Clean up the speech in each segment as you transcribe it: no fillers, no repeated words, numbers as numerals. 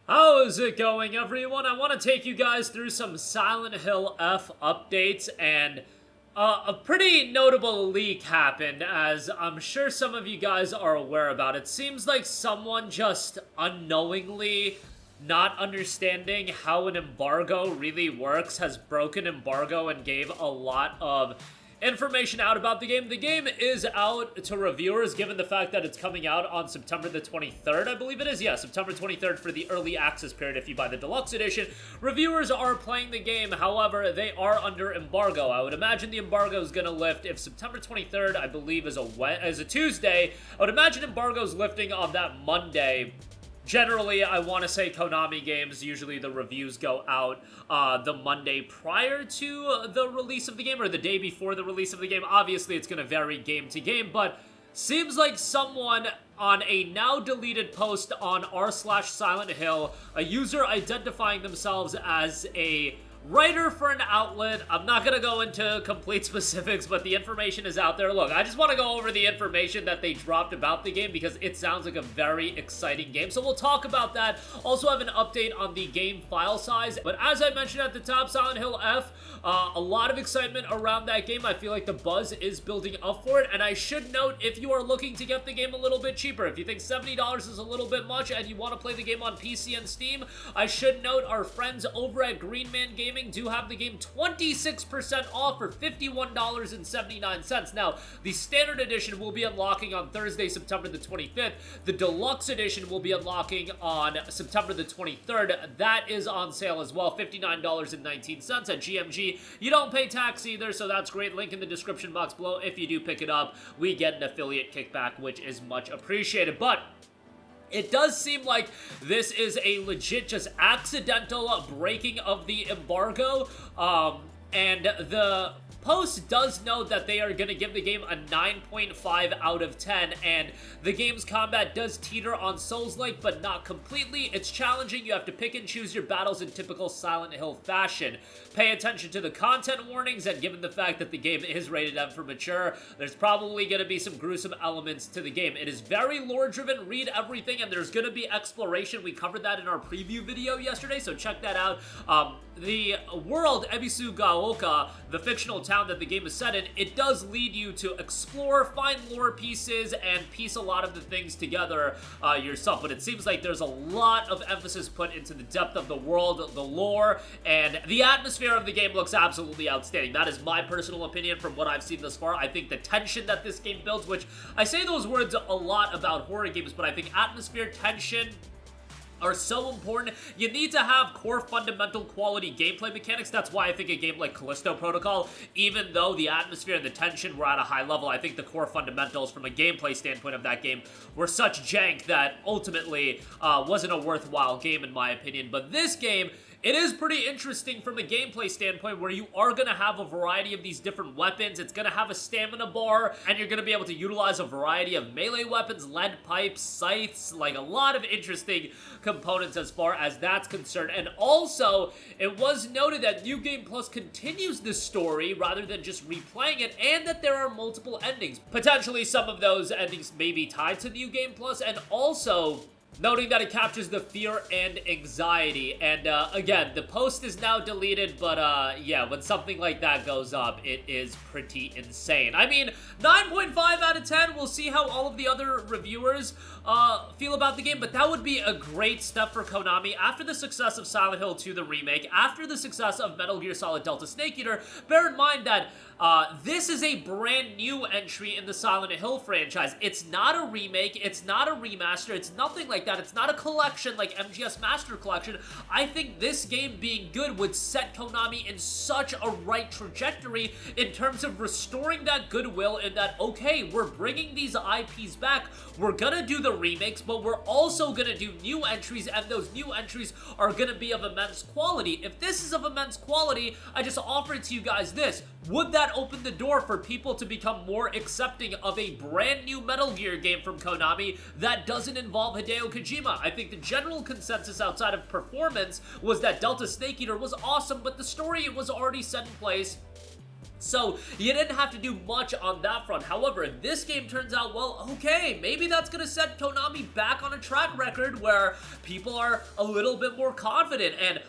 How's it going, everyone? I want to take you guys through some Silent Hill F updates, and a pretty notable leak happened, as I'm sure some of you guys are aware about. It seems like someone just unknowingly, not understanding how an embargo really works, has broken embargo and gave a lot of information out about the game. The game is out to reviewers, given the fact that it's coming out on September the 23rd, I believe it is. Yeah, September 23rd for the early access period if you buy the deluxe edition. Reviewers are playing the game, however, they are under embargo. I would imagine the embargo is going to lift if September 23rd, I believe, is a Tuesday. I would imagine embargo is lifting on that Monday. Generally, I want to say Konami games, usually the reviews go out the Monday prior to the release of the game, or the day before the release of the game. Obviously, it's going to vary game to game, but seems like someone on a now deleted post on r/Silent Hill, a user identifying themselves as a writer for an outlet. I'm not going to go into complete specifics, but the information is out there. Look, I just want to go over the information that they dropped about the game because it sounds like a very exciting game. So we'll talk about that. Also have an update on the game file size. But as I mentioned at the top, Silent Hill F, a lot of excitement around that game. I feel like the buzz is building up for it. And I should note, if you are looking to get the game a little bit cheaper, if you think $70 is a little bit much and you want to play the game on PC and Steam, I should note our friends over at Green Man Gaming do have the game 26% off for $51.79. Now, the standard edition will be unlocking on Thursday, September the 25th. The deluxe edition will be unlocking on September the 23rd. That is on sale as well, $59.19 at GMG. You don't pay tax either, so that's great. Link in the description box below. If you do pick it up, we get an affiliate kickback, which is much appreciated. But it does seem like this is a legit just accidental breaking of the embargo, and the post does note that they are going to give the game a 9.5 out of 10, and the game's combat does teeter on Souls-like, but not completely. It's challenging. You have to pick and choose your battles in typical Silent Hill fashion. Pay attention to the content warnings, and given the fact that the game is rated M for mature, there's probably going to be some gruesome elements to the game. It is very lore-driven. Read everything, and there's going to be exploration. We covered that in our preview video yesterday, so check that out. The world, Ebisu Gaoka, the fictional town that the game is set in, it does lead you to explore, find lore pieces, and piece a lot of the things together yourself. But it seems like there's a lot of emphasis put into the depth of the world, the lore, and the atmosphere of the game looks absolutely outstanding. That is my personal opinion from what I've seen thus far. I think the tension that this game builds, which I say those words a lot about horror games, but I think atmosphere, tension are so important. You need to have core fundamental quality gameplay mechanics. That's why I think a game like Callisto Protocol, even though the atmosphere and the tension were at a high level, I think the core fundamentals from a gameplay standpoint of that game were such jank that ultimately wasn't a worthwhile game in my opinion. But this game, it is pretty interesting from a gameplay standpoint where you are going to have a variety of these different weapons. It's going to have a stamina bar, and you're going to be able to utilize a variety of melee weapons, lead pipes, scythes, like a lot of interesting components as far as that's concerned. And also, it was noted that New Game Plus continues the story rather than just replaying it, and that there are multiple endings. Potentially some of those endings may be tied to New Game Plus, and also noting that it captures the fear and anxiety. And again, the post is now deleted, but yeah, when something like that goes up, it is pretty insane. I mean, 9.5 out of 10, we'll see how all of the other reviewers feel about the game, but that would be a great step for Konami. After the success of Silent Hill 2, the remake, after the success of Metal Gear Solid Delta Snake Eater, bear in mind that this is a brand new entry in the Silent Hill franchise. It's not a remake, it's not a remaster, it's nothing like that. It's not a collection like MGS Master Collection. I think this game being good would set Konami in such a right trajectory in terms of restoring that goodwill and that, okay, we're bringing these IPs back, we're gonna do the remakes, but we're also gonna do new entries, and those new entries are gonna be of immense quality. If this is of immense quality, I just offer it to you guys this. Would that open the door for people to become more accepting of a brand new Metal Gear game from Konami that doesn't involve Hideo Kojima? I think the general consensus outside of performance was that Delta Snake Eater was awesome, but the story was already set in place. So you didn't have to do much on that front. However, if this game turns out well, okay, maybe that's gonna set Konami back on a track record where people are a little bit more confident. And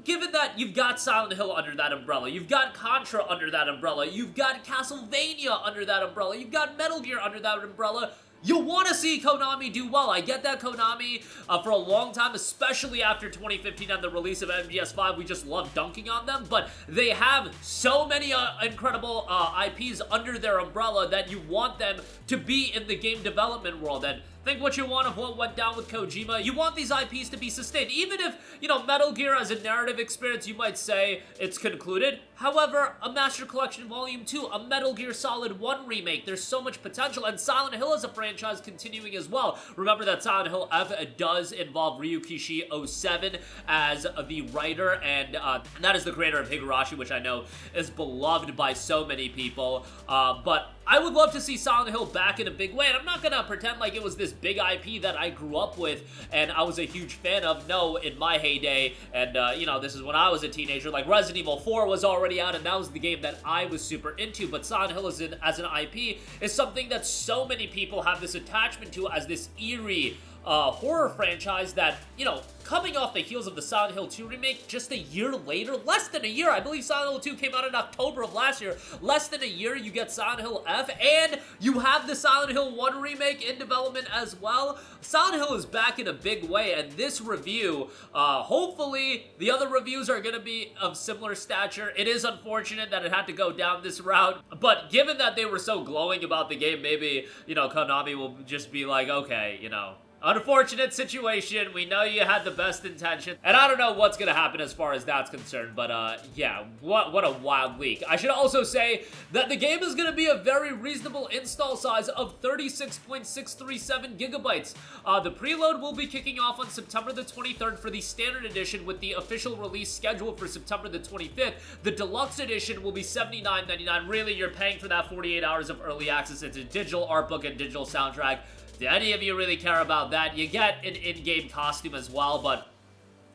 given that you've got Silent Hill under that umbrella, you've got Contra under that umbrella, you've got Castlevania under that umbrella, you've got Metal Gear under that umbrella, you'll want to see Konami do well. I get that Konami, for a long time, especially after 2015 and the release of MGS5, we just love dunking on them, but they have so many incredible IPs under their umbrella that you want them to be in the game development world. And think what you want of what went down with Kojima. You want these IPs to be sustained. Even if, you know, Metal Gear as a narrative experience, you might say it's concluded. However, a Master Collection Volume 2, a Metal Gear Solid 1 remake, there's so much potential, and Silent Hill as a franchise continuing as well. Remember that Silent Hill F does involve Ryukishi 07 as the writer, and that is the creator of Higurashi, which I know is beloved by so many people. But I would love to see Silent Hill back in a big way, and I'm not gonna pretend like it was this big IP that I grew up with and I was a huge fan of. No, in my heyday, and you know, this is when I was a teenager, like Resident Evil 4 was already out, and that was the game that I was super into. But Silent Hill as an IP is something that so many people have this attachment to as this eerie horror franchise that, you know, coming off the heels of the Silent Hill 2 remake just a year later, less than a year, I believe Silent Hill 2 came out in October of last year, less than a year, you get Silent Hill F, and you have the Silent Hill 1 remake in development as well. Silent Hill is back in a big way, and this review, hopefully the other reviews are going to be of similar stature. It is unfortunate that it had to go down this route, but given that they were so glowing about the game, maybe, you know, Konami will just be like, okay, you know, unfortunate situation. We know you had the best intention. And I don't know what's going to happen as far as that's concerned. But, yeah, what a wild leak. I should also say that the game is going to be a very reasonable install size of 36.637 gigabytes. The preload will be kicking off on September the 23rd for the standard edition, with the official release scheduled for September the 25th. The deluxe edition will be $79.99. Really, you're paying for that 48 hours of early access. It's a digital art book and digital soundtrack. Do any of you really care about that? You get an in-game costume as well, but,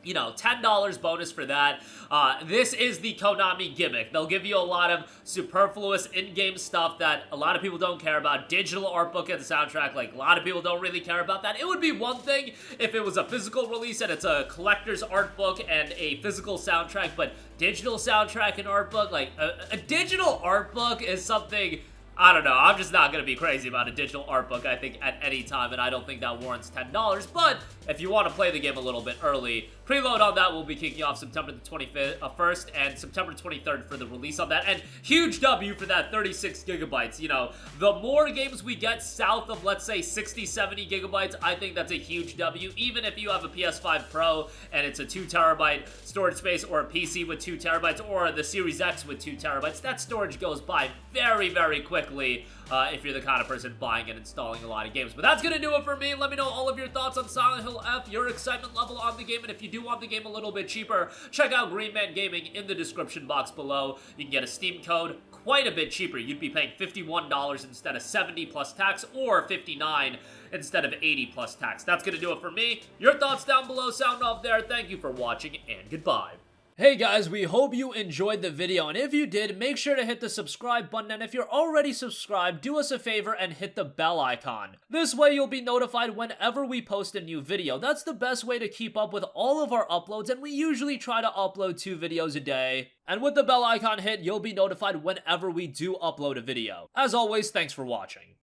you know, $10 bonus for that. This is the Konami gimmick. They'll give you a lot of superfluous in-game stuff that a lot of people don't care about. Digital art book and soundtrack, like, a lot of people don't really care about that. It would be one thing if it was a physical release and it's a collector's art book and a physical soundtrack, but digital soundtrack and art book, like, a digital art book is something, I don't know, I'm just not going to be crazy about a digital art book, I think, at any time, and I don't think that warrants $10, but if you want to play the game a little bit early, preload on that will be kicking off September the 21st and September 23rd for the release on that, and huge W for that 36 gigabytes. You know, the more games we get south of, let's say, 60, 70 gigabytes, I think that's a huge W, even if you have a PS5 Pro and it's a 2 terabyte storage space, or a PC with 2 terabytes, or the Series X with 2 terabytes, that storage goes by very, very quickly. If you're the kind of person buying and installing a lot of games. But that's going to do it for me. Let me know all of your thoughts on Silent Hill F, your excitement level on the game, and if you do want the game a little bit cheaper, check out Green Man Gaming in the description box below. You can get a Steam code quite a bit cheaper. You'd be paying $51 instead of $70 plus tax, or $59 instead of $80 plus tax. That's going to do it for me. Your thoughts down below, sound off there. Thank you for watching, and goodbye. Hey guys, we hope you enjoyed the video, and if you did, make sure to hit the subscribe button, and if you're already subscribed, do us a favor and hit the bell icon. This way you'll be notified whenever we post a new video. That's the best way to keep up with all of our uploads, and we usually try to upload 2 videos a day. And with the bell icon hit, you'll be notified whenever we do upload a video. As always, thanks for watching.